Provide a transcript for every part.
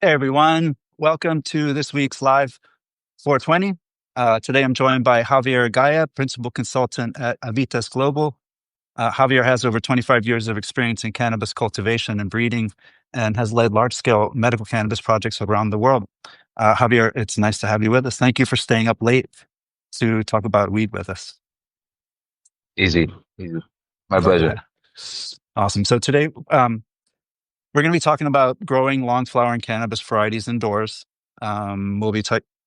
Hey everyone, welcome to this week's live 420. Today I'm joined by Xavier Gaya, principal consultant at Avitas Global. Javier has over 25 years of experience in cannabis cultivation and breeding and has led large-scale medical cannabis projects around the world. Javier, it's nice to have you with us. Thank you for staying up late to talk about weed with us. Easy, easy. My pleasure. Awesome. So today, we're going to be talking about growing long flowering cannabis varieties indoors. We'll be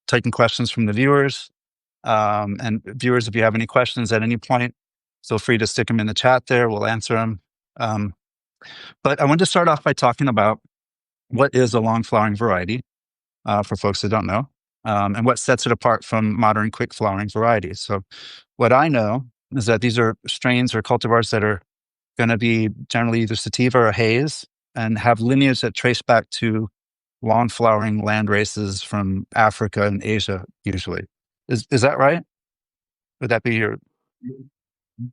taking questions from the viewers. And viewers, if you have any questions at any point, feel free to stick them in the chat there. We'll answer them. But I want to start off by talking about what is a long flowering variety for folks that don't know, and what sets it apart from modern quick flowering varieties. So what I know is that these are strains or cultivars that are going to be generally either sativa or haze and have lineage that trace back to long flowering land races from Africa and Asia, usually. Is that right? Would that be your...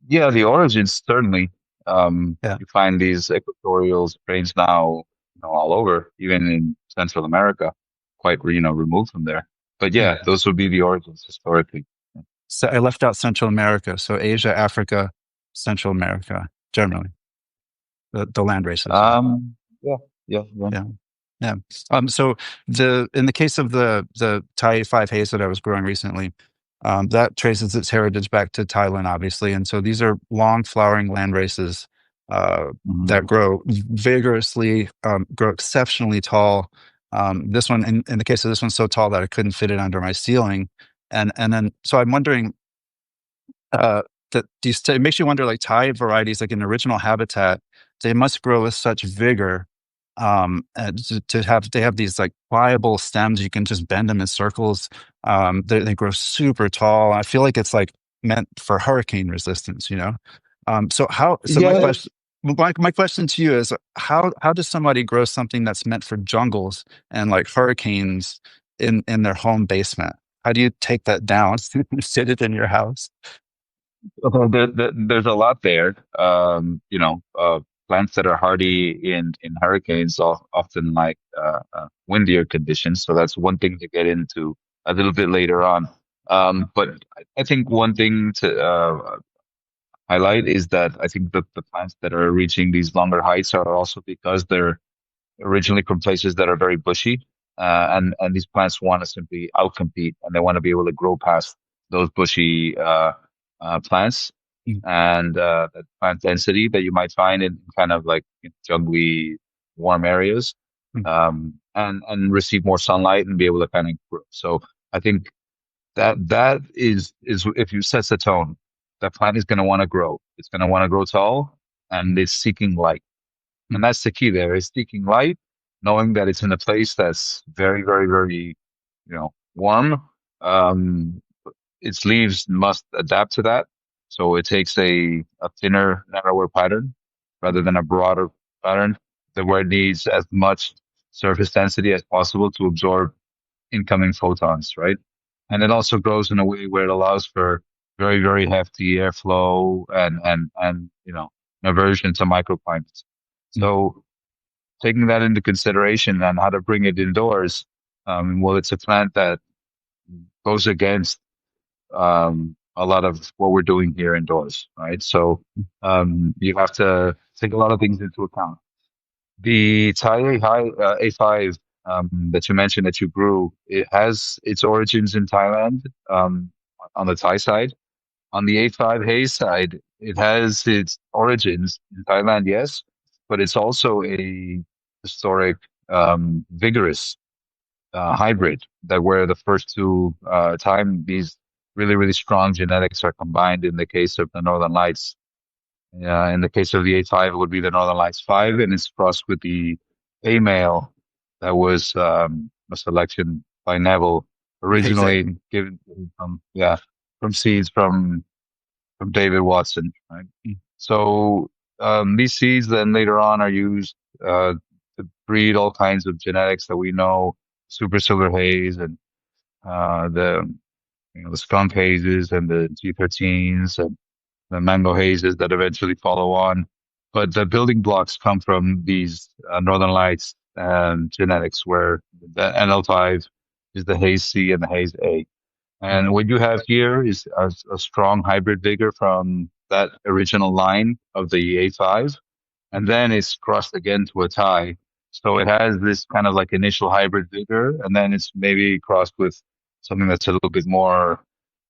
Yeah, the origins certainly. Yeah. You find these equatorial strains now, all over, even in Central America, quite removed from there. But yeah, those would be the origins historically. So I left out Central America. So Asia, Africa, Central America, generally, the land races. Yeah. Yeah. So in the case of the Thai 5 haze that I was growing recently, that traces its heritage back to Thailand, obviously. And so these are long flowering land races that grow vigorously, grow exceptionally tall. This one, in the case of this one, so tall that I couldn't fit it under my ceiling. And then, so I'm wondering, that it makes you wonder, like Thai varieties, like in original habitat, they must grow with such vigor. And they have these like pliable stems. You can just bend them in circles. They grow super tall. I feel like it's like meant for hurricane resistance, So Yeah. my question to you is, how does somebody grow something that's meant for jungles and like hurricanes in their home basement? How do you take that down, sit it in your house? There's a lot there. Plants that are hardy in hurricanes often like windier conditions. So that's one thing to get into a little bit later on. But I think one thing to highlight is that I think that the plants that are reaching these longer heights are also because they're originally from places that are very bushy. And these plants want to simply outcompete and they want to be able to grow past those bushy plants and that plant density that you might find in kind of like jungly warm areas, and receive more sunlight and be able to kind of grow. So I think that is if you set the tone, that plant is going to want to grow. It's going to want to grow tall and it's seeking light. And that's the key there, is seeking light, knowing that it's in a place that's very, very, very, warm. Um, its leaves must adapt to that. So it takes a thinner, narrower pattern rather than a broader pattern where it needs as much surface density as possible to absorb incoming photons, right? And it also grows in a way where it allows for very, very hefty airflow and an aversion to microclimates. So taking that into consideration and how to bring it indoors, well, it's a plant that goes against a lot of what we're doing here indoors, right? So you have to take a lot of things into account. The Thai A5 that you mentioned that you grew, it has its origins in Thailand, on the Thai side. On the A5 haze side, it has its origins in Thailand, yes, but it's also a historic, vigorous hybrid that where the first two time these really, really strong genetics are combined in the case of the Northern Lights. In the case of the A5, it would be the Northern Lights 5, and it's crossed with the A male that was a selection by Neville, originally given from seeds from David Watson, right? So these seeds then later on are used to breed all kinds of genetics that we know, super silver haze and the the skunk hazes and the G13s and the mango hazes that eventually follow on. But the building blocks come from these Northern Lights genetics, where the NL5 is the haze C and the haze A. And what you have here is a strong hybrid vigor from that original line of the A5, and then it's crossed again to a tie. So it has this kind of like initial hybrid vigor, and then it's maybe crossed with something that's a little bit more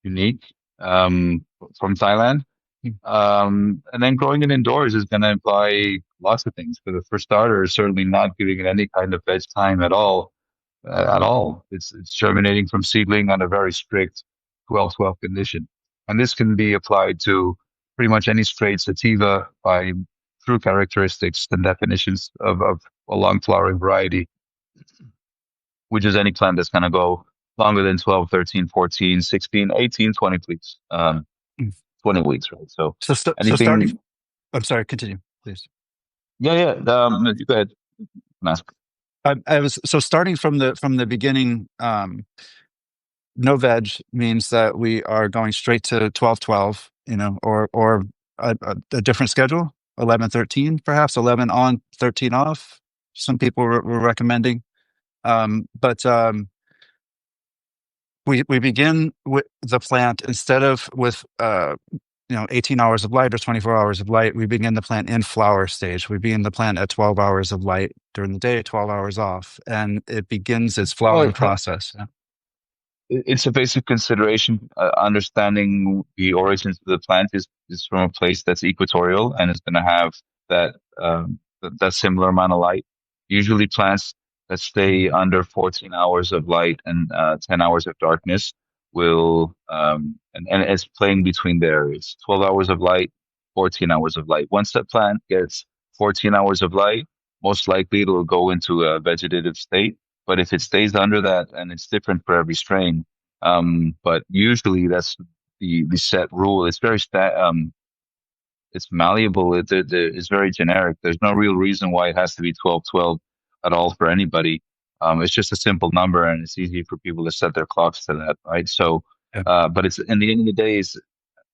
unique from Thailand. And then growing it indoors is going to imply lots of things. For starters, certainly not giving it any kind of veg time at all. It's germinating from seedling on a very strict 12-12 condition, and this can be applied to pretty much any straight sativa by true characteristics and definitions of a long flowering variety, which is any plant that's going to go longer than 12, 13, 14, 16, 18, 20 weeks. Mm. 20 weeks, right? So So starting. anything, I'm sorry. Continue, please. yeah, yeah. You go ahead and ask. I was so starting from the beginning. No veg means that we are going straight to 12-12, or a different schedule, 11-13, perhaps 11 on, 13 off. Some people were recommending, but we begin with the plant instead of with 18 hours of light or 24 hours of light. We begin the plant in flower stage. We begin the plant at 12 hours of light during the day, 12 hours off, and it begins its flowering Oh, process. Yeah. it's a basic consideration. Understanding the origins of the plant is from a place that's equatorial and is going to have that that similar amount of light. Usually, plants that stay under 14 hours of light and 10 hours of darkness will and it's playing between there. It's 12 hours of light, 14 hours of light. Once that plant gets 14 hours of light, most likely it'll go into a vegetative state. But if it stays under that, and it's different for every strain, but usually that's the set rule. It's very it's malleable. It's very generic. There's no real reason why it has to be 12-12 at all for anybody. It's just a simple number, and it's easy for people to set their clocks to that, right? So, Yeah. but it's in the end of the day, is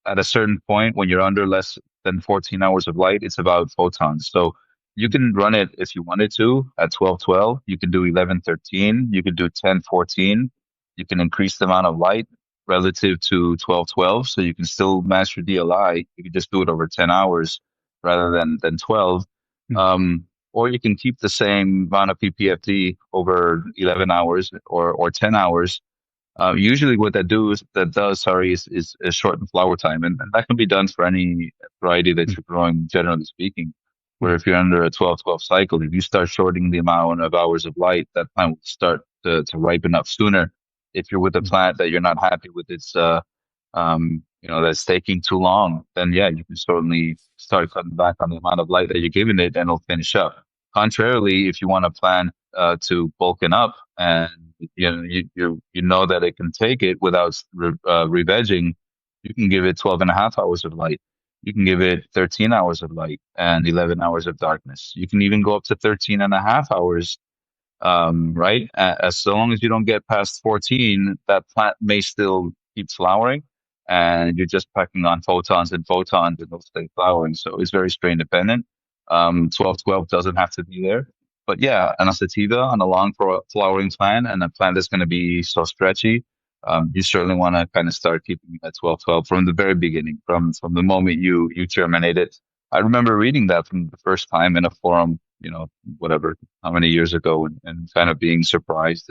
at a certain point when you're under less than 14 hours of light, it's about photons. So you can run it if you wanted to at 12-12. You can do 11-13. You can do 10-14. You can increase the amount of light relative to 12-12. So you can still match your DLI. You can just do it over 10 hours rather than 12. Mm. Or you can keep the same amount of PPFD over 11 hours or 10 hours. Usually what that does, sorry, is shorten flower time. And that can be done for any variety that Mm. you're growing, generally speaking. Where Mm. if you're under a 12-12 cycle, if you start shortening the amount of hours of light, that plant will start to ripen up sooner. If you're with a Mm. plant that you're not happy with its, that's taking too long, then yeah, you can certainly start cutting back on the amount of light that you're giving it, and it'll finish up. Contrarily, if you want a plant to bulking up, and you know that it can take it without re-vegging, you can give it 12 and a half hours of light. You can give it 13 hours of light and 11 hours of darkness. You can even go up to 13 and a half hours, right? As long as you don't get past 14, that plant may still keep flowering, and you're just packing on photons and photons, and it'll stay flowering. So it's very strain dependent. 12-12 doesn't have to be there. But yeah, an sativa on a long flowering plant and a plant that's going to be so stretchy, you certainly want to kind of start keeping it at 12-12 from the very beginning, from the moment you germinate it. I remember reading that from the first time in a forum, whatever, how many years ago, and kind of being surprised.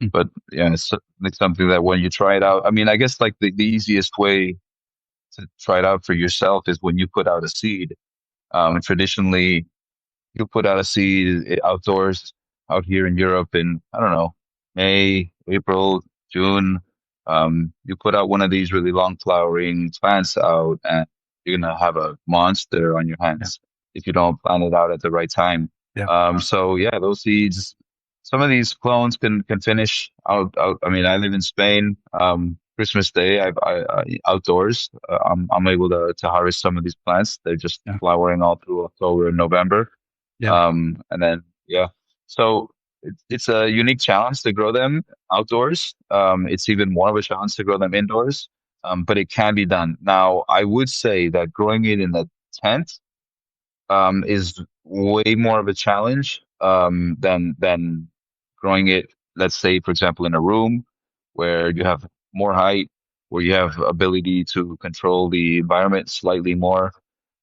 Mm. But yeah, it's something that when you try it out, I mean, I guess like the easiest way to try it out for yourself is when you put out a seed. Traditionally, you put out a seed outdoors out here in Europe in, I don't know, May, April, June. You put out one of these really long flowering plants out, and you're gonna have a monster on your Yeah. hands if you don't plant it out at the right time. Yeah. So yeah, those seeds, some of these clones can finish out. I mean, I live in Spain. Christmas Day, I outdoors. I'm able to harvest some of these plants. They're just Yeah. flowering all through October and November. Yeah. And then yeah, so it's a unique challenge to grow them outdoors. It's even more of a challenge to grow them indoors. But it can be done. Now, I would say that growing it in a tent is way more of a challenge than growing it, let's say, for example, in a room where you have more height, where you have ability to control the environment slightly more.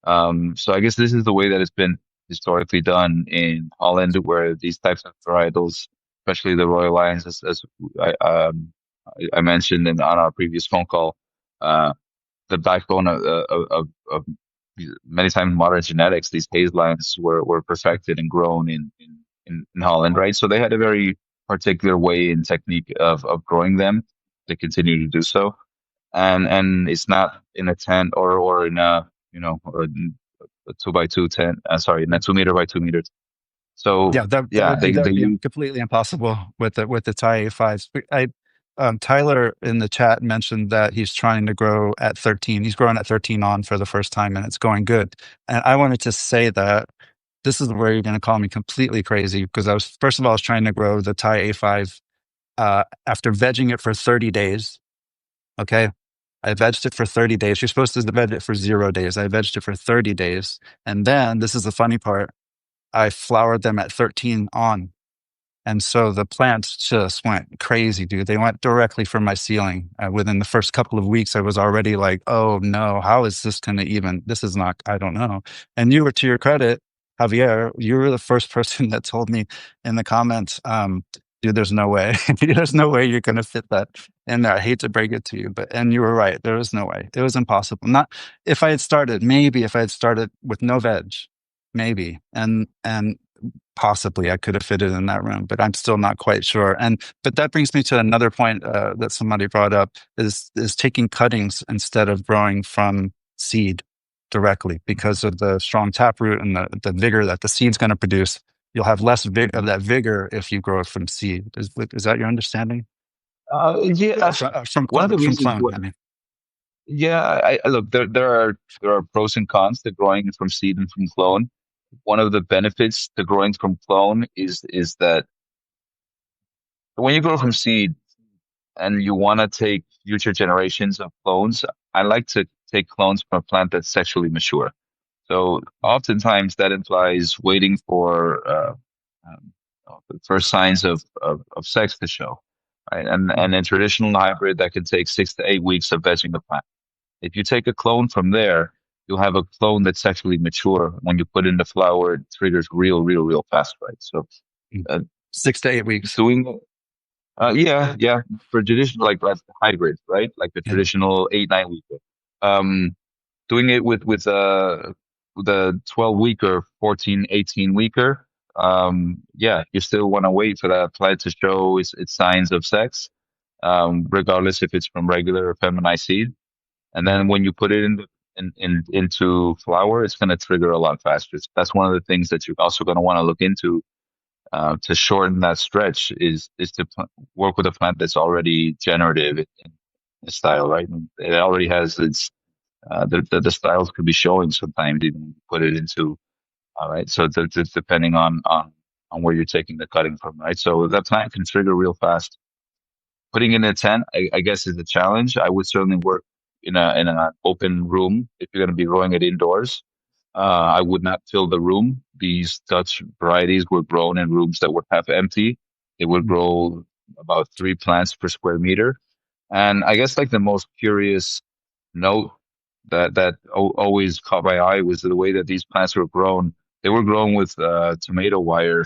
So I guess this is the way that it's been historically done in Holland, where these types of varietals, especially the Royal Lions, as I mentioned on our previous phone call, uh, the backbone of many times modern genetics, these haze lines were perfected and grown in Holland, right? So they had a very particular way and technique of growing them. They continue to do so, and it's not in a tent or in a or a 2 by 2 tent. Sorry, in a 2 meter by 2 meters. So Yeah, that yeah, would be they use. completely impossible with the Thai A5s. Tyler in the chat mentioned that he's trying to grow at 13. He's growing at 13 on for the first time, and it's going good. And I wanted to say that this is where you're going to call me completely crazy, because I was, first of all, I was trying to grow the Thai A5 after vegging it for 30 days. Okay. I vegged it for 30 days. You're supposed to veg it for 0 days. I vegged it for 30 days. And then this is the funny part. I flowered them at 13 on. And so the plants just went crazy, dude. They went directly for my ceiling. Within the first couple of weeks, I was already like, oh no, how is this going to even, this is not, I don't know. And you were, to your credit, Javier, you were the first person that told me in the comments, dude, there's no way. There's no way you're going to fit that in there. I hate to break it to you, and you were right. There was no way. It was impossible. Not if I had started, maybe if I had started with no veg, maybe. And possibly I could have fitted in that room, but I'm still not quite sure. But that brings me to another point that somebody brought up is taking cuttings instead of growing from seed directly, because of the strong taproot and the vigor that the seed's going to produce. You'll have less of that vigor if you grow it from seed. Is that your understanding? Yeah, one of the From reasons clone, what. I mean. Yeah, look, there are pros and cons to growing from seed and from clone. One of the benefits to growing from clone is that when you grow from seed and you want to take future generations of clones, I like to take clones from a plant that's sexually mature. So oftentimes that implies waiting for um, the first signs of sex to show, right? And in traditional hybrid, that can take 6 to 8 weeks of vegging the plant. If you take a clone from there, you'll have a clone that's sexually mature. When you put in the flower, it triggers real fast, right? So uh, 6 to 8 weeks. doing yeah, yeah, for traditional like hybrid, right? Like the Yeah. traditional 8 9 week. Um, doing it with a 12 weeker, 14 18 weeker. Yeah, you still want to wait for that plant to show its signs of sex, regardless if it's from regular or feminized seed. And then when you put it into flower, it's going to trigger a lot faster. That's one of the things that you're also going to want to look into to shorten that stretch is to work with a plant that's already generative in style, right? And it already has its the styles could be showing sometimes even when you put it into all right. So it's depending on where you're taking the cutting from, right? So that plant can trigger real fast. Putting in a tent, I guess, is a challenge. I would certainly work in an open room if you're going to be growing it indoors. I would not fill the room. These Dutch varieties were grown in rooms that were half empty. They would grow about 3 plants per square meter. And I guess like the most curious note that always caught my eye was the way that these plants were grown. They were grown with tomato wire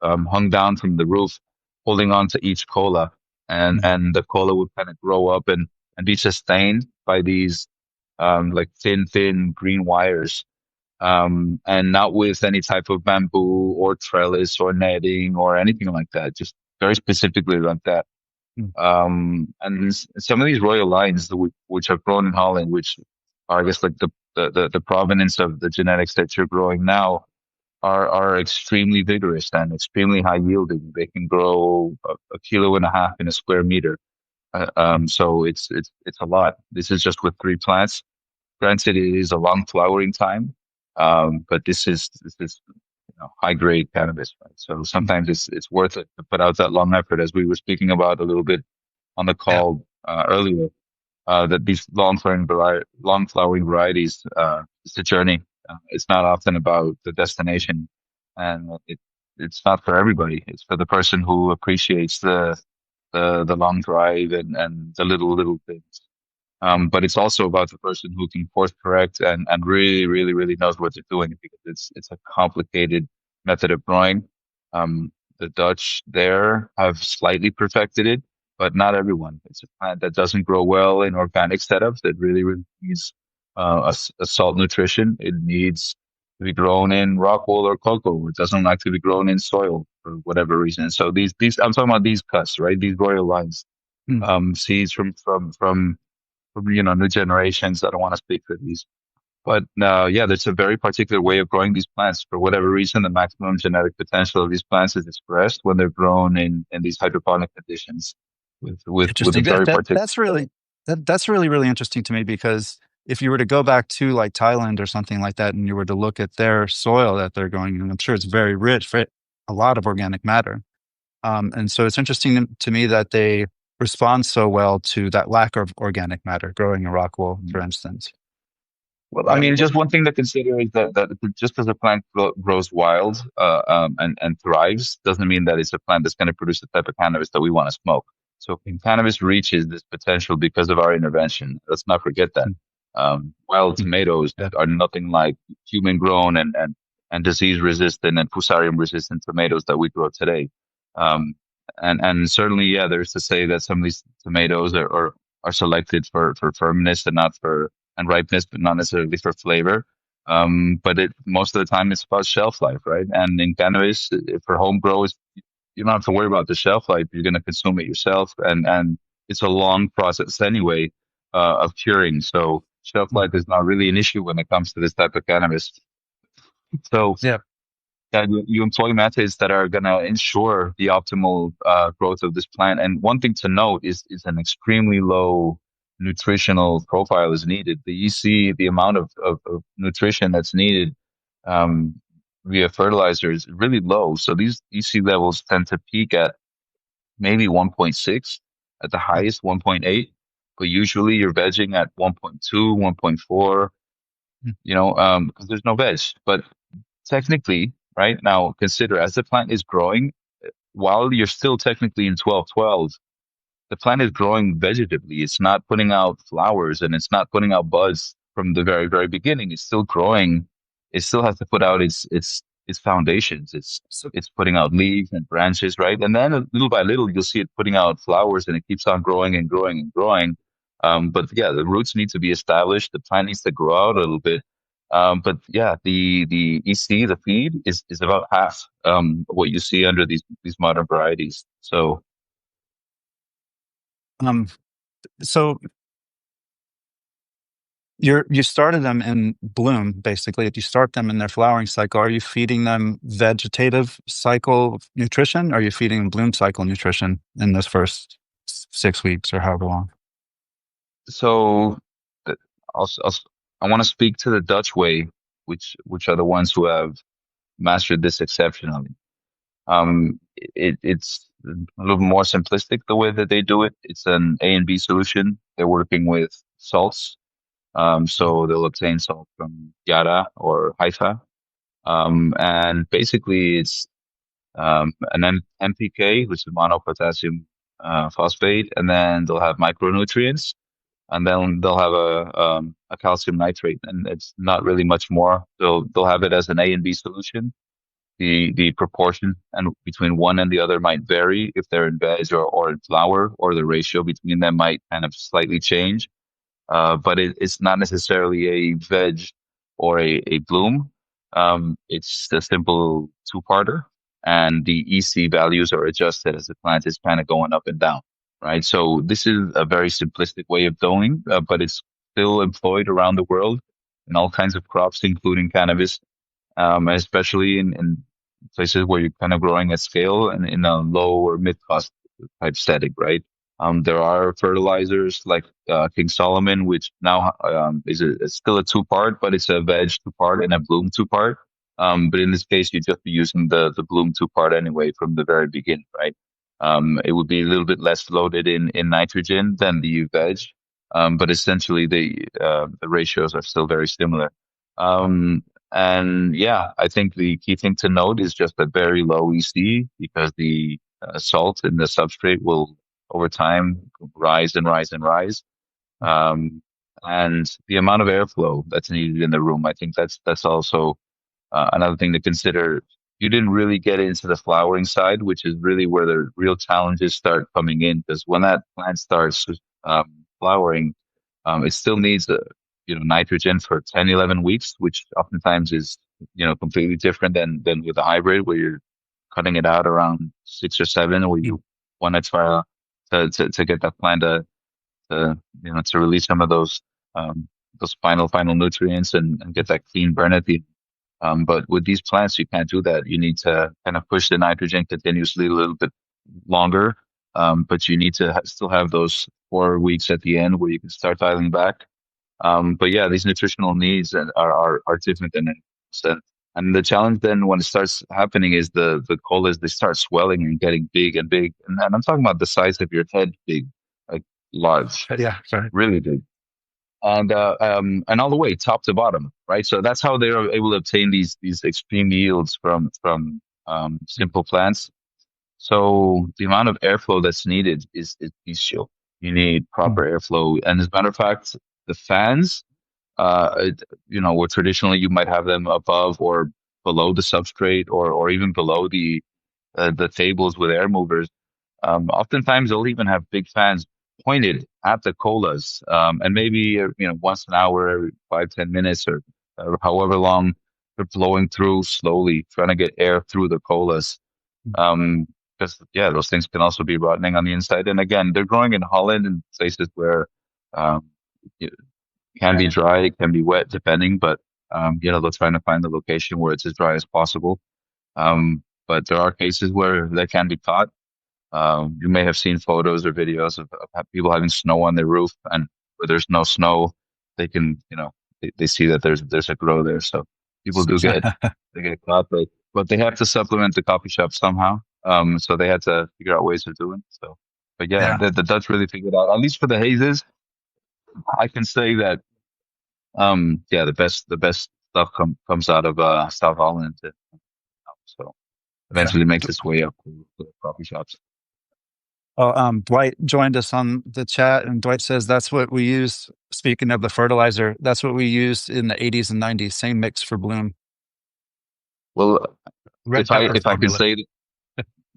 hung down from the roof, holding on to each cola, and the cola would kind of grow up and be sustained by these like thin green wires, and not with any type of bamboo or trellis or netting or anything like that. Just very specifically like that. And some of these royal lines, which have grown in Holland, which are, I guess, like the provenance of the genetics that you're growing now, are extremely vigorous and extremely high yielding. They can grow a kilo and a half in a square meter. So it's a lot. This is just with 3 plants. Granted, it is a long flowering time, but this is high grade cannabis, right? So sometimes it's worth it to put out that long effort, as we were speaking about a little bit on the Yeah. call earlier. That these long flowering varieties, it's a journey. It's not often about the destination, and it's not for everybody. It's for the person who appreciates the long drive and the little things. But it's also about the person who can course correct and really knows what they're doing because it's a complicated method of growing. The Dutch there have slightly perfected it, but not everyone. It's a plant that doesn't grow well in organic setups. That really needs a salt nutrition. It needs to be grown in rock wool or cocoa. It doesn't like to be grown in soil for whatever reason. So these I'm talking about these cuts, right? These royal lines, Mm. seeds from new generations. I don't want to speak for these, but yeah, there's a very particular way of growing these plants. For whatever reason, the maximum genetic potential of these plants is expressed when they're grown in these hydroponic conditions with a Interesting. very particular. That's really interesting to me because if you were to go back to like Thailand or something like that, and you were to look at their soil that they're growing in, I'm sure it's very rich for a lot of organic matter. And so it's interesting to me that they respond so well to that lack of organic matter growing in rock wool, for instance. Well, I mean, just one thing to consider is that just because a plant grows wild and thrives doesn't mean that it's a plant that's going to produce the type of cannabis that we want to smoke. So cannabis reaches this potential because of our intervention. Let's not forget that. Mm. Wild Mm. tomatoes Yeah. are nothing like human grown and disease resistant and fusarium resistant tomatoes that we grow today. Um, and certainly, yeah, there's to say that some of these tomatoes are selected for firmness and not for and ripeness, but not necessarily for flavor. But most of the time it's about shelf life, right? And in cannabis, for home growers, you don't have to worry about the shelf life. You're going to consume it yourself, and it's a long process anyway of curing. So shelf Mm. life is not really an issue when it comes to this type of cannabis. So Yeah. yeah, you employ methods that are going to ensure the optimal growth of this plant. And one thing to note is an extremely low nutritional profile is needed. The EC, the amount of nutrition that's needed um, via fertilizer is really low. So these EC levels tend to peak at maybe 1.6, at the Mm. highest 1.8, but usually you're vegging at 1.2, 1.4, Mm. because there's no veg. But technically, right now, consider as the plant is growing, while you're still technically in 12/12, the plant is growing vegetatively. It's not putting out flowers and it's not putting out buds from the very beginning. It's still growing. It still has to put out its foundations. So, It's putting out leaves and branches, right? And then little by little, you'll see it putting out flowers, and it keeps on growing and growing and growing. But yeah, the roots need to be established. The plant needs to grow out a little bit. But yeah, the EC, the feed is about half what you see under these modern varieties. So. um, so you started them in bloom, basically. If you start them in their flowering cycle, are you feeding them vegetative cycle nutrition? Or are you feeding them bloom cycle nutrition in those first 6 weeks or however long? So th- I'll, I want to speak to the Dutch way, which are the ones who have mastered this exceptionally. It's a little more simplistic the way that they do it. It's an A and B solution. They're working with salts. So they'll obtain salt from Yara or Haifa. And basically it's an MPK, which is monopotassium phosphate, and then they'll have micronutrients and then they'll have a calcium nitrate, and it's not really much more. They'll have it as an A and B solution. The proportion and between one and the other might vary if they're in veg or in flour, or the ratio between them might kind of slightly change. But it's not necessarily a veg or a bloom. It's a simple two-parter, and the EC values are adjusted as the plant is kind of going up and down, right? So this is a very simplistic way of doing, but it's still employed around the world in all kinds of crops, including cannabis, especially in places where you're kind of growing at scale and in a low or mid cost type setting, right? There are fertilizers like King Solomon, which now it's still a two-part, but it's a veg two-part and a bloom two-part. But in this case, you'd just be using the bloom two-part anyway from the very beginning, right? It would be a little bit less loaded in nitrogen than the veg, but essentially the ratios are still very similar. And yeah, I think the key thing to note is just a very low EC because the salt in the substrate will over time rise and rise and rise. Um, and the amount of airflow that's needed in the room, I think that's also another thing to consider. You didn't really get into the flowering side, which is really where the real challenges start coming in. Because when that plant starts flowering, it still needs nitrogen for 10, 11 weeks, which oftentimes is completely different than with a hybrid where you're cutting it out around 6 or 7, where you want to try to get that plant to release some of those final nutrients and get that clean Bernathy. But with these plants, you can't do that. You need to kind of push the nitrogen continuously a little bit longer. But you need to still have those 4 weeks at the end where you can start dialing back. But yeah, these nutritional needs are different than anything else. And the challenge then when it starts happening is the colas, they start swelling and getting big and big. And I'm talking about the size of your head big, like large, Yeah, sorry. really big and all the way top to bottom, right? So that's how they are able to obtain these extreme yields from simple plants. So the amount of airflow that's needed is bestial. You need proper airflow, and as a matter of fact, the fans, where traditionally you might have them above or below the substrate, or even below the tables with air movers. Oftentimes they'll even have big fans pointed at the colas, and maybe once an hour, every 5, 10 minutes, or however long they're blowing through slowly, trying to get air through the colas. Um, because yeah, those things can also be rotting on the inside. And again, they're growing in Holland and places where um, it can be dry, it can be wet, depending. But they're trying to find the location where it's as dry as possible. But there are cases where they can be caught. You may have seen photos or videos of people having snow on their roof, and where there's no snow, they can, they see that there's a grow there. So people do they get caught, but they have to supplement the coffee shop somehow. So they had to figure out ways of doing it. So, but yeah, Yeah. the Dutch really figured out. At least for the hazes, I can say that. Yeah, the best stuff comes out of South Holland. So Okay. eventually makes its way up to the coffee shops. Well, Dwight joined us on the chat, and Dwight says that's what we use. Speaking of the fertilizer, that's what we used in the 80s and 90s. Same mix for bloom. Well, Red if I pepper if I can formula. say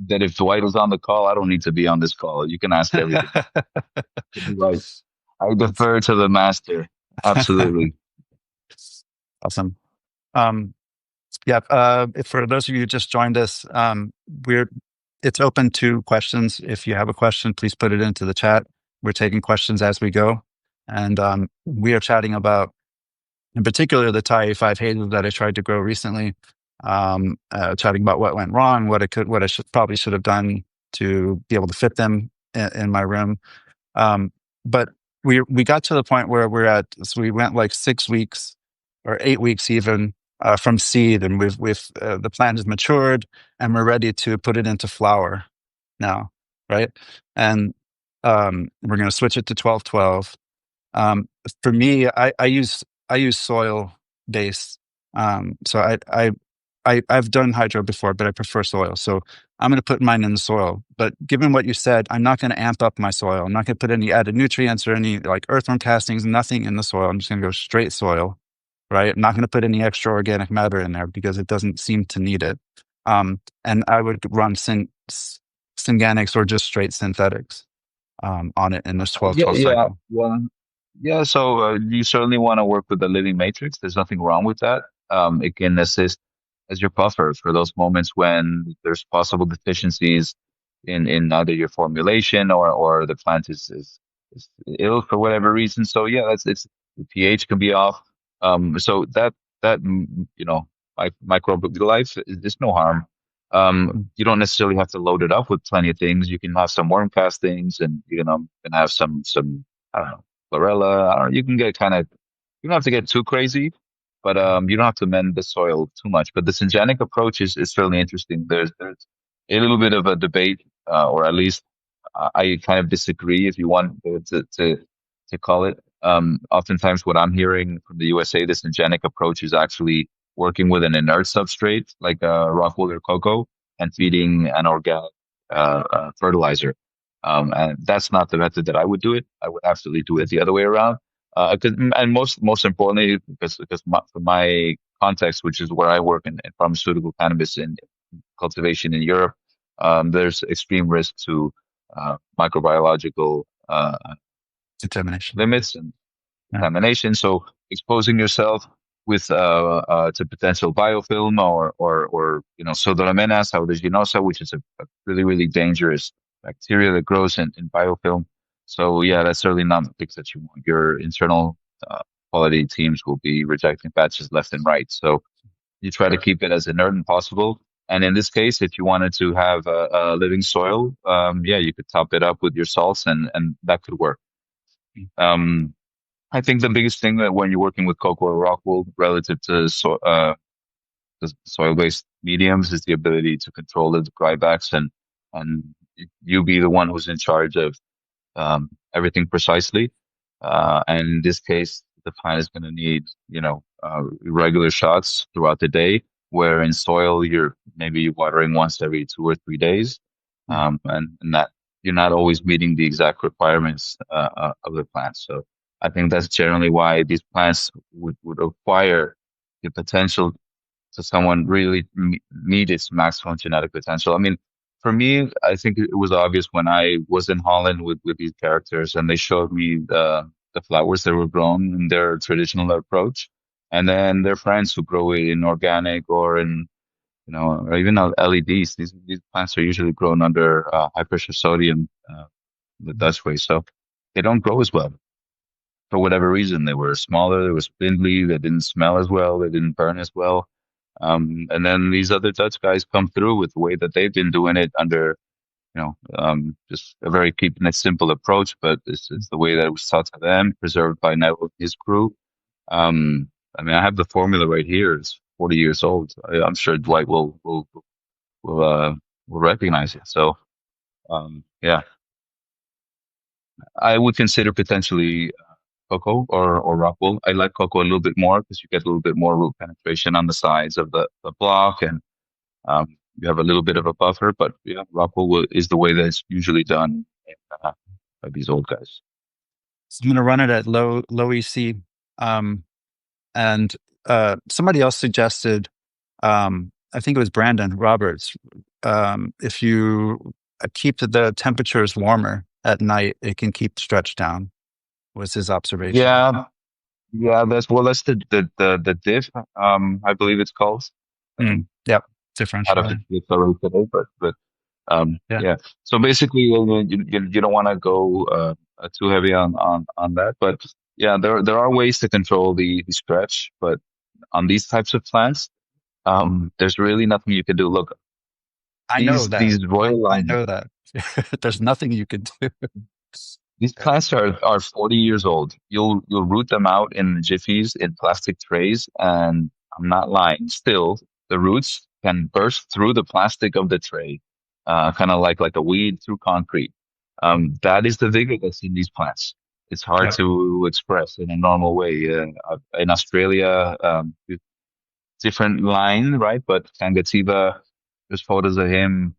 that if Dwight was on the call, I don't need to be on this call. You can ask everything. Right. I That's defer to the master. Absolutely. awesome. Um, yeah. For those of you who just joined us, it's open to questions. If you have a question, please put it into the chat. We're taking questions as we go, and we are chatting about, in particular, the Thai 5 hazes that I tried to grow recently. Chatting about what went wrong, what I probably should have done to be able to fit them in my room. But we got to the point where so we went like 6 weeks or 8 weeks even from seed, and we've the plant has matured, and we're ready to put it into flower now, right? And we're going to switch it to 12-12. For me, I use soil based. So I've done hydro before, but I prefer soil. So I'm going to put mine in the soil. But given what you said, I'm not going to amp up my soil. I'm not going to put any added nutrients or any like earthworm castings, nothing in the soil. I'm just going to go straight soil, right? I'm not going to put any extra organic matter in there because it doesn't seem to need it. And I would run synganics or just straight synthetics on it in this 12 Yeah, 12 yeah. cycle. Well, yeah. So you certainly want to work with the living matrix. There's nothing wrong with that. It can assist as your buffer for those moments when there's possible deficiencies in either your formulation or the plant is ill for whatever reason. So yeah, it's the pH can be off. So that microbial life is no harm. You don't necessarily have to load it up with plenty of things. You can have some worm castings, and can have some I don't know chlorella. I don't know, you can get kind of you don't have to get too crazy, but you don't have to mend the soil too much. But the syngenic approach is certainly interesting. There's a little bit of a debate, or at least I kind of disagree, if you want to call it. Oftentimes, what I'm hearing from the USA, the syngenic approach is actually working with an inert substrate like rockwool or cocoa and feeding an organic fertilizer. And that's not the method that I would do it. I would absolutely do it the other way around. And most importantly, because for my context, which is where I work in pharmaceutical cannabis and cultivation in Europe, there's extreme risk to microbiological Determination. limits and Yeah. contamination. So exposing yourself with to potential biofilm or pseudomonas aeruginosa, which is a really dangerous bacteria that grows in biofilm. So yeah, that's certainly not the fix that you want. Your internal uh, quality teams will be rejecting batches left and right. So you try to keep it as inert as possible. And in this case, if you wanted to have a living soil, yeah, you could top it up with your salts, and that could work. Um, I think the biggest thing that when you're working with cocoa or rockwool relative to the soil-based mediums is the ability to control the drybacks and you be the one who's in charge of everything precisely. And in this case, the plant is going to need, regular shots throughout the day, where in soil, you're maybe watering once every 2 or 3 days. And that you're not always meeting the exact requirements of the plant. So I think that's generally why these plants would acquire the potential to someone really meet its maximum genetic potential. I mean, for me, I think it was obvious when I was in Holland with these characters and they showed me the flowers that were grown in their traditional approach. And then their friends who grow it in organic or in, or even LEDs. These plants are usually grown under high pressure sodium, the Dutch way. So they don't grow as well for whatever reason. They were smaller, they were spindly, they didn't smell as well, they didn't burn as well. And then these other Dutch guys come through with the way that they've been doing it under, just a very keeping it simple approach, but it's the way that it was taught to them, preserved by Neville and his crew. I mean, I have the formula right here. It's 40 years old. I'm sure Dwight will, will recognize it. So, yeah, I would consider potentially cocoa or rockwool. I like cocoa a little bit more because you get a little bit more root penetration on the sides of the block and you have a little bit of a buffer, but yeah, is the way that it's usually done by these old guys. So I'm going to run it at low EC. Um, and somebody else suggested, I think it was Brandon Roberts, if you keep the temperatures warmer at night, it can keep stretch down, was his observation. Yeah, yeah, that's the diff. I believe it's called. Yep, Out differential. of it already today, but Yeah, yeah. So basically, you don't want to go too heavy on that, but yeah, there are ways to control the stretch, but on these types of plants, there's really nothing you can do. Look, I know that. these royal I line know that. There's nothing you could do. these plants are 40 years old. You'll root them out in jiffies in plastic trays, and I'm not lying. Still, the roots can burst through the plastic of the tray, kind of like a weed through concrete. That is the vigor that's in these plants. It's hard Yep. to express in a normal way. In Australia, different line, right? But Kangativa, there's photos of him.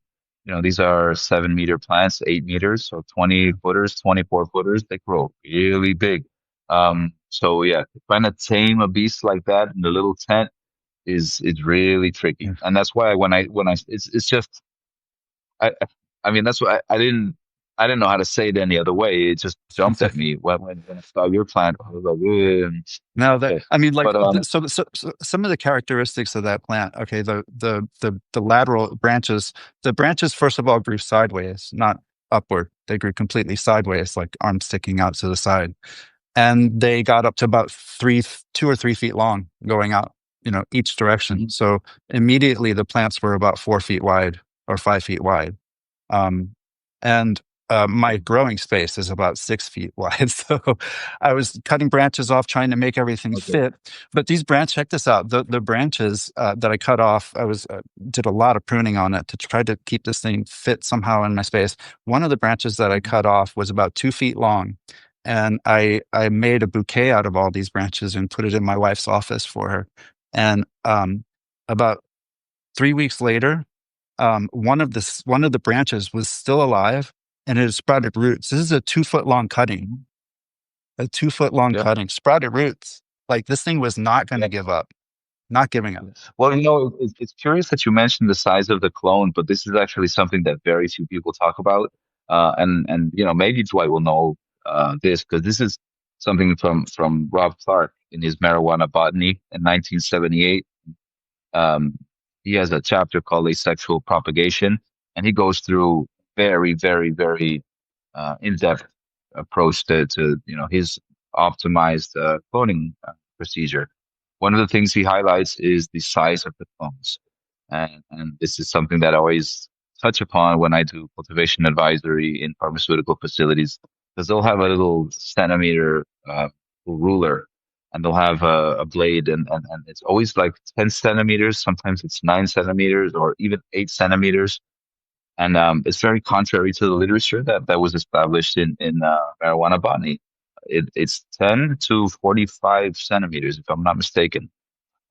These are 7 meter plants, 8 meters, so 20 footers, 24 footers. They grow really big. So yeah, trying to tame a beast like that in a little tent is really tricky. Yeah. And that's why it's just I I mean that's why I didn't know how to say it any other way. It just jumped at me when I saw your plant. I was like, "Ugh." No, that Okay. I mean, like, But so some of the characteristics of that plant. Okay, the lateral branches. The branches, first of all, grew sideways, not upward. They grew completely sideways, like arms sticking out to the side, and they got up to about 2 or 3 feet long, going out, each direction. Mhm. So immediately the plants were about 4 feet wide or 5 feet wide. Um, and my growing space is about 6 feet wide. So I was cutting branches off, trying to make everything Okay. fit. But these branches, check this out. The branches that I cut off, I was did a lot of pruning on it to try to keep this thing fit somehow in my space. One of the branches that I cut off was about 2 feet long. And I made a bouquet out of all these branches and put it in my wife's office for her. And about 3 weeks later, one of the branches was still alive and it had sprouted roots. This is a 2 foot long cutting, a 2 foot long Yeah. cutting, sprouted roots. Like this thing was not going to Yeah. give up, not giving up. Well, it's curious that you mentioned the size of the clone, but this is actually something that very few people talk about. And maybe Dwight will know this because this is something from Rob Clark in his Marijuana Botany in 1978. Um, he has a chapter called Asexual Propagation, and he goes through very, very, very in-depth approach to his optimized cloning procedure. One of the things he highlights is the size of the clones, and this is something that I always touch upon when I do cultivation advisory in pharmaceutical facilities, because they'll have a little centimeter ruler and they'll have a blade and it's always like 10 centimeters. Sometimes it's 9 centimeters or even 8 centimeters. And it's very contrary to the literature that was established in marijuana botany. It's 10 to 45 centimeters, if I'm not mistaken.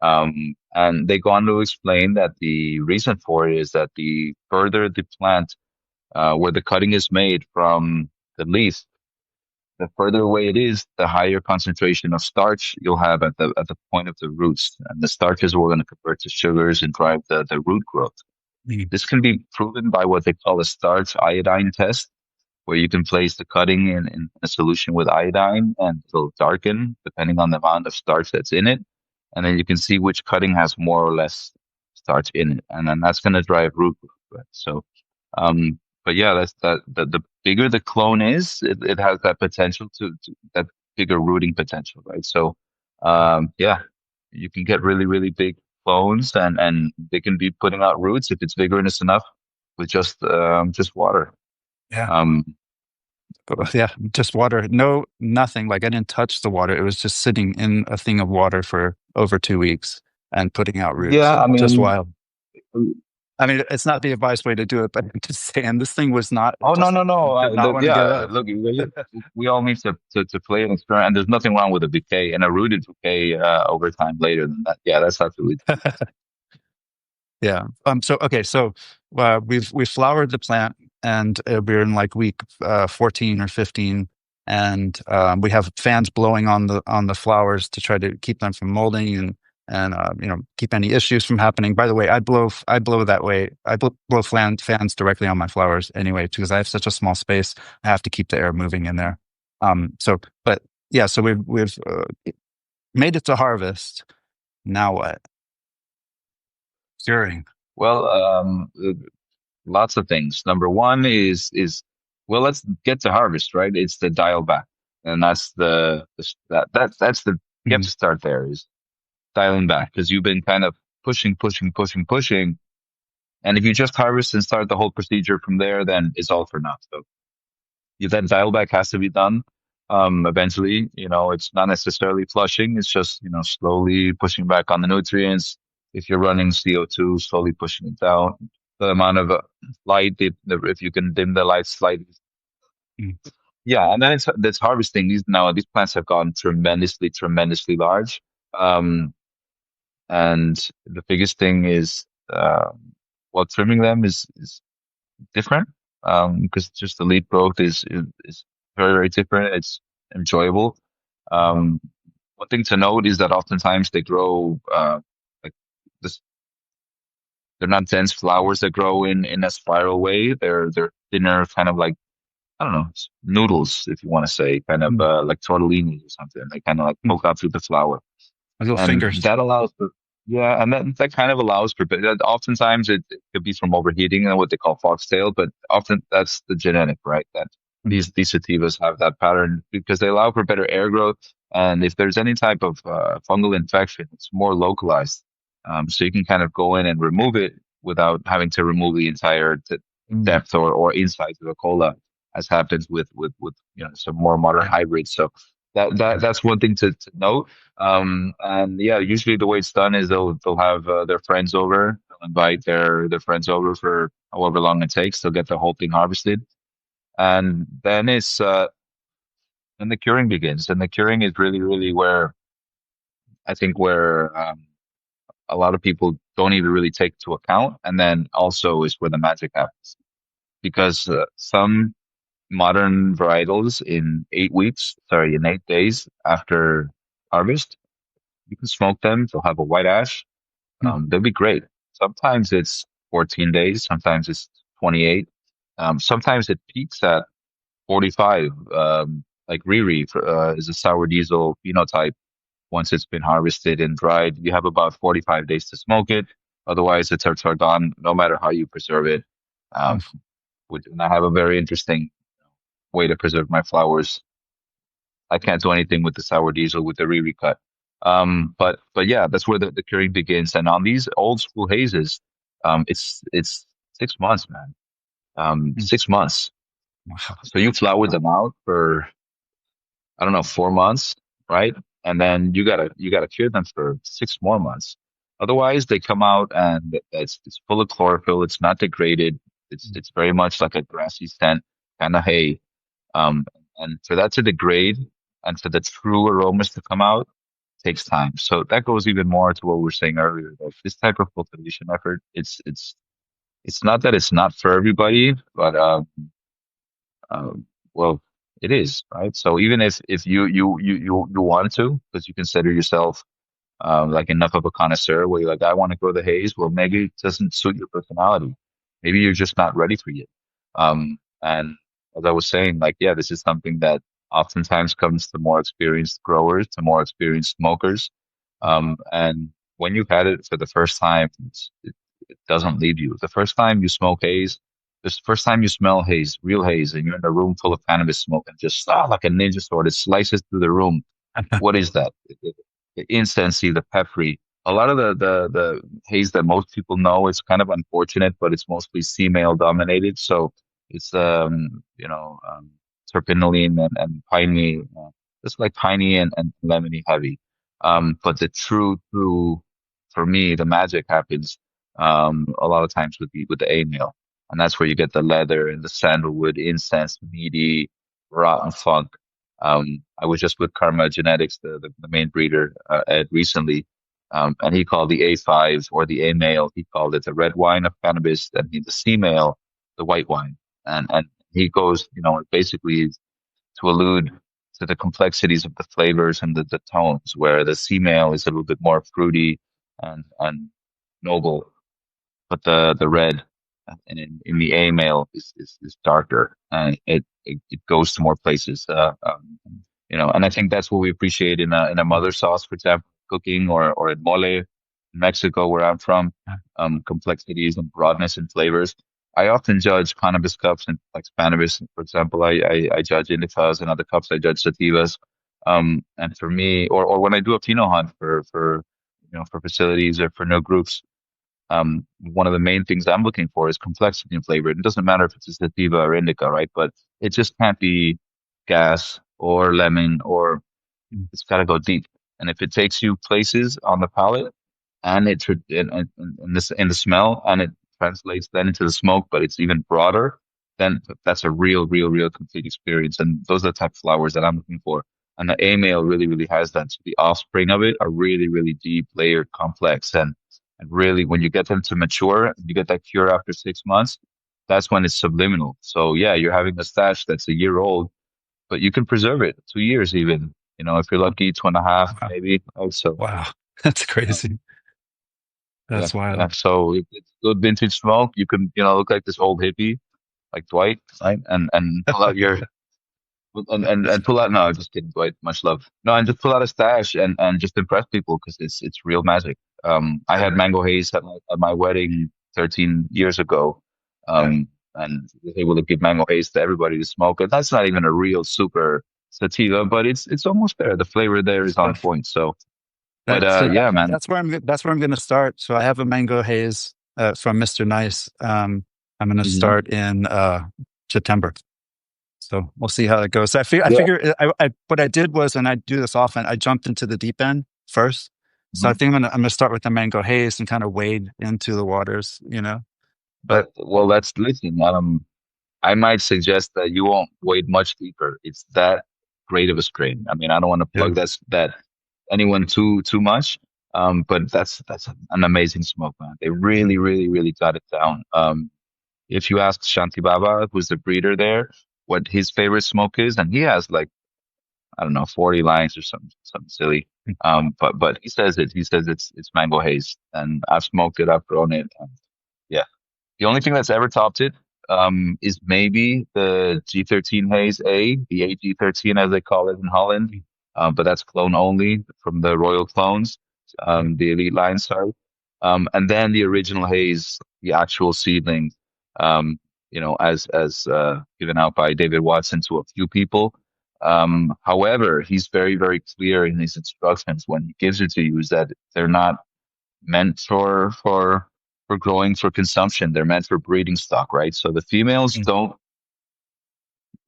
And they go on to explain that the reason for it is that the further the plant, where the cutting is made from the leaf, the further away it is, the higher concentration of starch you'll have at the point of the roots. And the starches are going to convert to sugars and drive the root growth. Mm. This can be proven by what they call a starch iodine test, where you can place the cutting in a solution with iodine and it'll darken depending on the amount of starch that's in it. And then you can see which cutting has more or less starch in it. And then that's going to drive root growth. Right? So, um, but yeah, that's the bigger the clone is, it has that potential to that bigger rooting potential, right? So, yeah, you can get really, really big clones and they can be putting out roots if it's vigorous enough with just water. Yeah. Um, Yeah. Just water. No, nothing. Like I didn't touch the water. It was just sitting in a thing of water for over 2 weeks and putting out roots. yeah, I Just mean, wild. I mean, it's not the advice way to do it, but I'm just saying this thing was not oh no, just no, no. did not want to give Yeah, up. look, we all need to play and experiment, and there's nothing wrong with a bouquet and a rooted bouquet over time later than that. Yeah, that's absolutely true. Yeah. So okay. So we've flowered the plant, and we're in like week 14 or 15, and we have fans blowing on the flowers to try to keep them from molding and keep any issues from happening. By the way, I blow that way. Blow fans directly on my flowers anyway because I have such a small space. I have to keep the air moving in there. But yeah. So we've made it to harvest. Now what? Curing. Well, lots of things. Number one is well, let's get to harvest, right? It's the dial back, and that's that's the you have to start there is dialing back because you've been kind of pushing, pushing, pushing, pushing, and if you just harvest and start the whole procedure from there, then it's all for naught. So that dial back has to be done. Eventually, it's not necessarily flushing. It's just, slowly pushing back on the nutrients. If you're running CO2, slowly pushing it down. The amount of light, if you can dim the light slightly. Mm. Yeah. And then it's harvesting. These plants have gotten tremendously, tremendously large. And the biggest thing is, well, trimming them is different because just the leaf growth is very, very different. It's enjoyable. Um, One thing to note is that oftentimes they grow like this. They're not dense flowers that grow in a spiral way. They're thinner, kind of like I don't know noodles, if you want to say, kind of Mm. like tortellinis or something. They kind of like Mm. poke out through the flower Little and fingers. that allows for yeah, and that kind of allows for that. Oftentimes it could be from overheating and what they call foxtail, but often that's the genetic, right? That Mm. these sativas have that pattern because they allow for better air growth, and if there's any type of fungal infection, it's more localized, so you can kind of go in and remove it without having to remove the entire Mm. depth or inside of the cola, as happens with some more modern hybrids. So that's one thing to note. And yeah, usually the way it's done is they'll have their friends over, they'll invite their friends over for however long it takes. They'll get the whole thing harvested, and then it's then the curing begins. And the curing is really, really where I think where a lot of people don't even really take into account. And then also is where the magic happens because some modern varietals in 8 weeks, sorry, in 8 days after harvest, you can smoke them. They'll have a white ash. Mm. They'll be great. Sometimes it's 14 days. Sometimes it's 28. Sometimes it peaks at 45. Like Riri is a sour diesel phenotype. Once it's been harvested and dried, you have about 45 days to smoke it. Otherwise, the terps are gone, no matter how you preserve it. Um, Mm. and I have a very interesting way to preserve my flowers. I can't do anything with the sour diesel with the Riri cut. But yeah, that's where the curing begins. And on these old school hazes, it's 6 months, man. Mm. 6 months. Wow. So you flower them out for I don't know 4 months, right? And then you gotta cure them for 6 more months. Otherwise, they come out and it's full of chlorophyll. It's not degraded. Mm. It's very much like a grassy scent kind of hay. Um, and for that to degrade and for the true aromas to come out takes time. So that goes even more to what we were saying earlier. Like this type of cultivation effort, it's not that it's not for everybody, but well, it is, right? So even if you want to, because you consider yourself like enough of a connoisseur where you're like, I want to grow the haze. Well, maybe it doesn't suit your personality. Maybe you're just not ready for it. And as I was saying, like, yeah, this is something that oftentimes comes to more experienced growers, to more experienced smokers. And when you've had it for the first time, it doesn't leave you. The first time you smoke haze, the first time you smell haze, real haze, and you're in a room full of cannabis smoke and just like a ninja sword, it slices through the room. What is that? The incense-y, the peppery. A lot of the haze that most people know is kind of unfortunate, but it's mostly female dominated. So it's terpinolene and piney, just like piney and lemony heavy. But the true for me, the magic happens a lot of times with the A male, and that's where you get the leather and the sandalwood, incense, meaty, rotten funk. I was just with Karma Genetics, the main breeder, Ed recently, and he called the A5 or the A male, he called it the red wine of cannabis, and the C male, the white wine. And he goes, basically to allude to the complexities of the flavors and the tones, where the C male is a little bit more fruity and noble, but the red in the A male is darker and it goes to more places. And I think that's what we appreciate in a Mm. mother sauce, for example, cooking or in mole in Mexico, where I'm from, complexities and broadness in flavors. I often judge cannabis cups and like cannabis, for example. I judge indicas and other cups. I judge sativas. And for me, or when I do a pheno hunt for facilities or for new groups, one of the main things I'm looking for is complexity in flavor. It doesn't matter if it's a sativa or indica, right? But it just can't be gas or lemon or Mm. it's got to go deep. And if it takes you places on the palate and in the smell and it translates then into the smoke, but it's even broader, then that's a real complete experience. And those are the type of flowers that I'm looking for. And the A male really, really has that. So the offspring of it are really, really deep, layered, complex. And really, when you get them to mature, you get that cure after 6 months, that's when it's subliminal. So yeah, you're having a stash that's a year old, but you can preserve it 2 years even. If you're lucky, two and a half, Wow. maybe also. Wow. That's Yeah, crazy. yeah, That's yeah. wild. So if it's good vintage smoke, you can, look like this old hippie, like Dwight, right? And pull out your and pull out. No, just kidding, Dwight. Much love. No, and just pull out a stash and just impress people because it's real magic. I had mango haze at my wedding 13 years ago. And was able to give mango haze to everybody to smoke. And that's not even a real super sativa, but it's almost there. The flavor there is on Stuff. point. So, but That's yeah, man. that's where I'm gonna start. So I have a mango haze from Mr. Nice. I'm gonna Hmm. start in September. So we'll see how it goes. So I Yeah. figure what I did was, and I do this often, I jumped into the deep end first. So I Mhm. think I'm gonna start with the mango haze and kind of wade into the waters. But Well, that's listen. I might suggest that you won't wade much deeper. It's that great of a strain. I mean, I don't want to yeah, plug that anyone too much. But that's an amazing smoke, man. They really, really, really got it down. If you ask Shanti Baba, who's the breeder there, what his favorite smoke is, and he has like, I don't know, 40 lines or something silly. But he says it. He says it's mango haze, and I've smoked it. I've grown it. And yeah, the only thing that's ever topped it is maybe the G13 Haze A, the AG13 as they call it in Holland. But that's clone only from the Royal clones, the elite line, sorry. And then the original Haze, the actual seedling, um, as given out by David Watson to a few people. However, he's very, very clear in his instructions when he gives it to you is that they're not meant for growing for consumption. They're meant for breeding stock, right? So the females don't,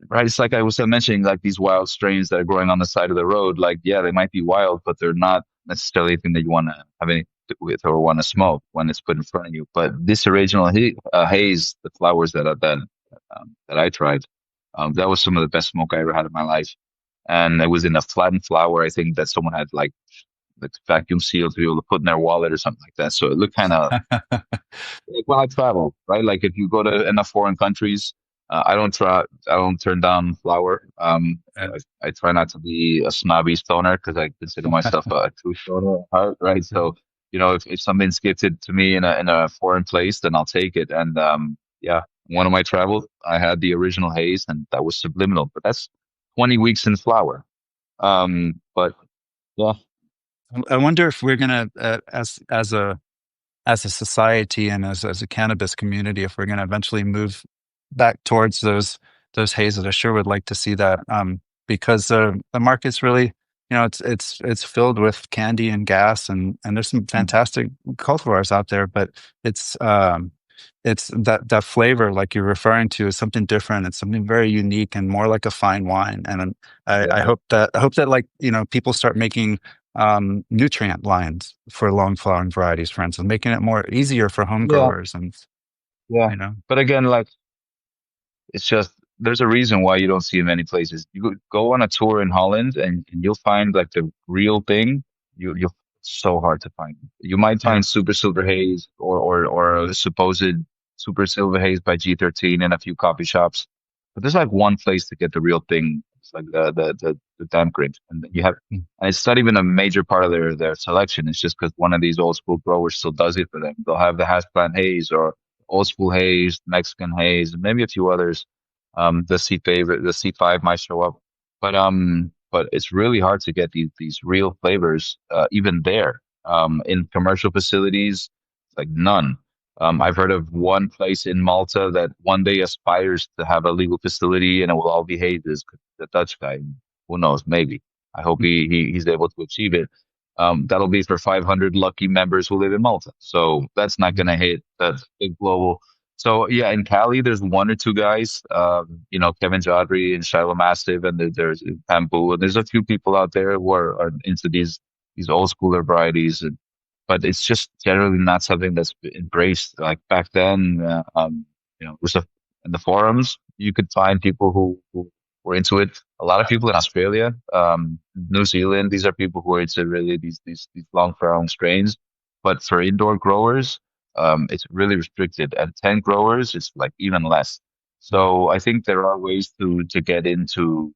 right? It's like I was mentioning, like these wild strains that are growing on the side of the road. Like, yeah, they might be wild, but they're not necessarily anything that you want to have anything to do with or want to smoke when it's put in front of you. But this original haze, the flowers that I tried, that was some of the best smoke I ever had in my life. And it was in a flattened flower. I think that someone had like vacuum sealed to be able to put in their wallet or something like that. So it looked kind of like when I travel, right? Like if you go to enough foreign countries, I don't turn down flour. I try not to be a snobby stoner because I consider myself a true stoner at heart, right? So, if something's gifted to me in a foreign place, then I'll take it. And yeah, one of my travels, I had the original haze, and that was subliminal, but that's 20 weeks in flour. But yeah, I wonder if we're gonna, as a society and as a cannabis community, if we're gonna eventually move back towards those hazes. I sure would like to see that, because the market's really, it's filled with candy and gas, and there's some mm, fantastic cultivars out there, but it's um, it's that flavor like you're referring to is something different. It's something very unique and more like a fine wine. And I yeah, hope that like people start making nutrient lines for long flowering varieties, for instance, making it more easier for home yeah, growers and yeah. you know. But again, like it's just there's a reason why you don't see in many places. You go on a tour in Holland and you'll find like the real thing. You'll so hard to find. You might Yeah. find Super Silver Haze or a supposed Super Silver Haze by G13 in a few coffee shops, but there's like one place to get the real thing. It's like the damn grit, and then you have, Mm. and it's not even a major part of their selection. It's just because one of these old school growers still does it for them. They'll have the Plant Haze or Old School Haze, Mexican Haze, and maybe a few others. The the C5 might show up, but it's really hard to get these real flavors, even there. In commercial facilities, like none. I've heard of one place in Malta that one day aspires to have a legal facility and it will all be hazes. The Dutch guy, who knows? Maybe. I hope he's able to achieve it. That'll be for 500 lucky members who live in Malta. So that's not going to hit that big global. So yeah, in Cali, there's one or two guys, Kevin Jodry and Shiloh Massive, and there's Bamboo, and there's a few people out there who are into these old schooler varieties, but it's just generally not something that's been embraced. Like back then, it was in the forums you could find people who were into it. A lot of people in Australia, New Zealand, these are people who are into really these long farrowing strains. But for indoor growers, it's really restricted. And 10 growers, it's like even less. So I think there are ways to get into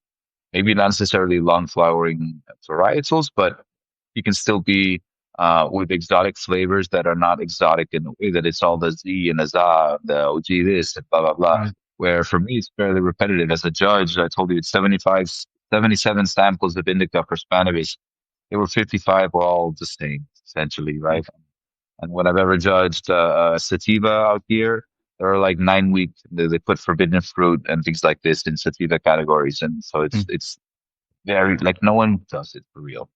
maybe not necessarily long flowering varietals, but you can still be with exotic flavors that are not exotic in the way that it's all the Z and the ZA, the OG this, and blah, blah, blah. Right. Where for me, it's fairly repetitive. As a judge, I told you it's 77 samples of indica for Spanish. They were 55 were all the same, essentially, right? And when I've ever judged sativa out here, there are like 9 weeks. They put forbidden fruit and things like this in sativa categories, and so Mm. it's very like no one does it for real.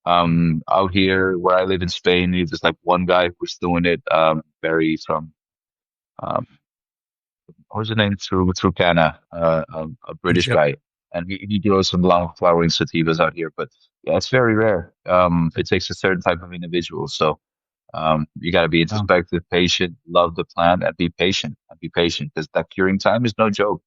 Out here where I live in Spain, there's like one guy who's doing it. Barry from um, what was the name through Canna, a British Yep. guy, and he grows some long flowering sativas out here. But yeah, it's very rare. It takes a certain type of individual. So you got to be Wow. introspective, patient, love the plant, and be patient. And be patient because that curing time is no joke.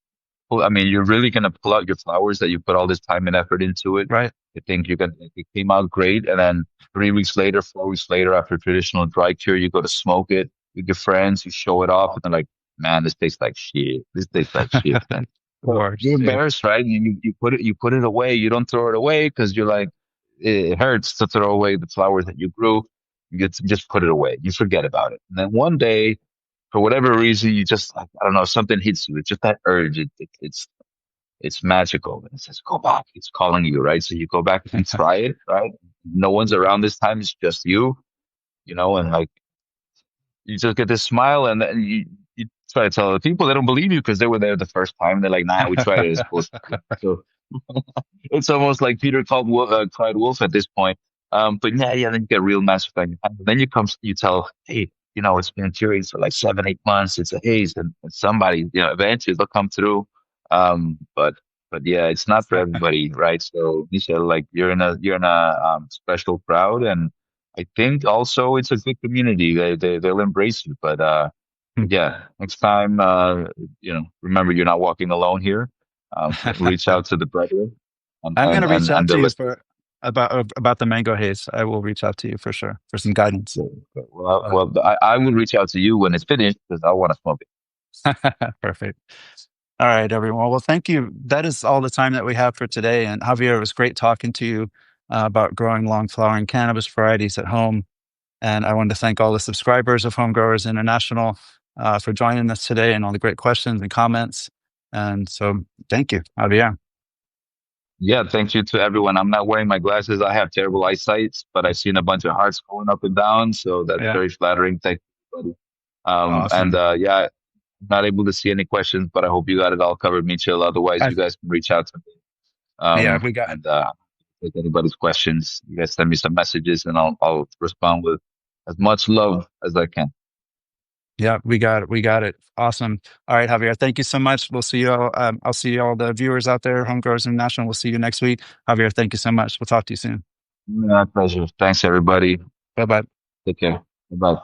I mean, you're really gonna pull out your flowers that you put all this time and effort into it. Right. You think you're gonna, it came out great, and then 3 weeks later, 4 weeks later, after traditional dry cure, you go to smoke it with your friends, you show it off, and they're like, "Man, this tastes like shit. This tastes like shit." Then so you're Worst. Yeah. embarrassed, right? You put it away. You don't throw it away because you're like, it hurts to throw away the flowers that you grew. Just put it away. You forget about it, and then one day, for whatever reason, you just like, I don't know, something hits you. It's just that urge. It's magical. And it says, go back. It's calling you, right? So you go back and you try it, right? No one's around this time. It's just you know, and like you just get this smile, and then you try to tell other people. They don't believe you because they were there the first time. They're like, nah, we tried it. It's bullshit. So it's almost like Peter called cried wolf at this point. But yeah, then you get real massive thing. And then you tell, hey, you know, it's been curing for like 7, 8 months. It's a haze, and somebody, you know, eventually they'll come through. Um, but but yeah, it's not for everybody, right? So Michelle, like you're in a special crowd, and I think also it's a good community. They'll embrace you. But yeah, next time, you know, remember you're not walking alone here. Reach out to the brethren, I'm going to reach out and to they'll you let for about the mango haze. I will reach out to you for sure for some guidance. you. Uh, Well, I will reach out to you when it's finished because I want to smoke it. Perfect. All right, everyone. Well, thank you. That is all the time that we have for today. And Javier, it was great talking to you about growing long flowering cannabis varieties at home. And I want to thank all the subscribers of Home Growers International for joining us today and all the great questions and comments. And so thank you, Javier. Yeah, thank you to everyone. I'm not wearing my glasses. I have terrible eyesight, but I've seen a bunch of hearts going up and down, so that's Yeah, very flattering. Thank you, buddy. And awesome. yeah, not able to see any questions, but I hope you got it all covered, Mitchell. Otherwise, I, you guys can reach out to me. yeah, we got And Take anybody's questions. You guys send me some messages, and I'll respond with as much love as I can. Yeah, we got it. We got it. Awesome. All right, Javier. Thank you so much. We'll see you all. I'll see all the viewers out there, Home Growers International. We'll see you next week. Javier, thank you so much. We'll talk to you soon. My pleasure. Thanks, everybody. Bye bye. Take care. Bye.